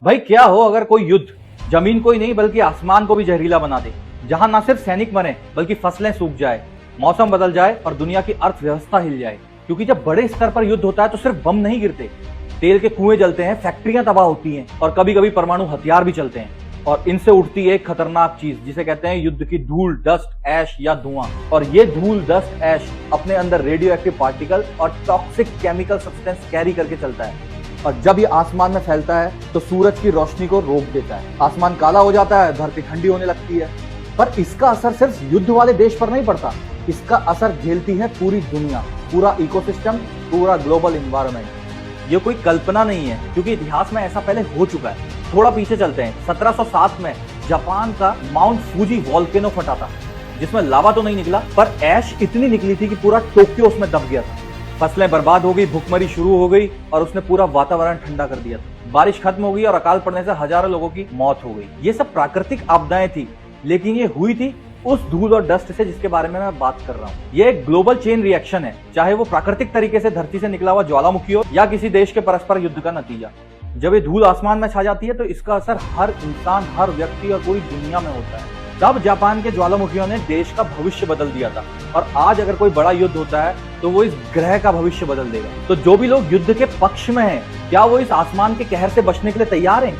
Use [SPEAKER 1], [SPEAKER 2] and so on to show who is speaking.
[SPEAKER 1] भाई क्या हो अगर कोई युद्ध जमीन को ही नहीं बल्कि आसमान को भी जहरीला बना दे, जहां ना सिर्फ सैनिक मरे बल्कि फसलें सूख जाए, मौसम बदल जाए और दुनिया की अर्थव्यवस्था हिल जाए। क्योंकि जब बड़े स्तर पर युद्ध होता है तो सिर्फ बम नहीं गिरते, तेल के कुएं जलते हैं, फैक्ट्रियां तबाह होती हैं और कभी कभी परमाणु हथियार भी चलते हैं। और इनसे उठती है एक खतरनाक चीज जिसे कहते हैं युद्ध की धूल, डस्ट, ऐश या धुआं। और ये धूल, डस्ट, ऐश अपने अंदर रेडियो एक्टिव पार्टिकल और टॉक्सिक केमिकल सब्सटेंस कैरी करके चलता है। और जब ये आसमान में फैलता है तो सूरज की रोशनी को रोक देता है, आसमान काला हो जाता है, धरती ठंडी होने लगती है। पर इसका असर सिर्फ युद्ध वाले देश पर नहीं पड़ता, इसका असर झेलती है पूरी दुनिया, पूरा इकोसिस्टम, पूरा ग्लोबल एनवायरनमेंट। ये कोई कल्पना नहीं है क्योंकि इतिहास में ऐसा पहले हो चुका है। थोड़ा पीछे चलते हैं। 1707 में जापान का माउंट फूजी वॉल्केनो फटा था, जिसमें लावा तो नहीं निकला पर ऐश इतनी निकली थी कि पूरा टोक्यो उसमें दब गया था। फसलें बर्बाद हो गई, भुखमरी शुरू हो गई और उसने पूरा वातावरण ठंडा कर दिया था। बारिश खत्म हो गई और अकाल पड़ने से हजारों लोगों की मौत हो गई। ये सब प्राकृतिक आपदाएं थी, लेकिन ये हुई थी उस धूल और डस्ट से जिसके बारे में मैं बात कर रहा हूँ। ये एक ग्लोबल चेन रिएक्शन है, चाहे वो प्राकृतिक तरीके से धरती से निकला हुआ ज्वालामुखी हो या किसी देश के परस्पर युद्ध का नतीजा। जब ये धूल आसमान में छा जाती है तो इसका असर हर इंसान, हर व्यक्ति और पूरी दुनिया में होता है। तब जापान के ज्वालामुखियों ने देश का भविष्य बदल दिया था और आज अगर कोई बड़ा युद्ध होता है तो वो इस ग्रह का भविष्य बदल देगा। तो जो भी लोग युद्ध के पक्ष में हैं, क्या वो इस आसमान के कहर से बचने के लिए तैयार हैं?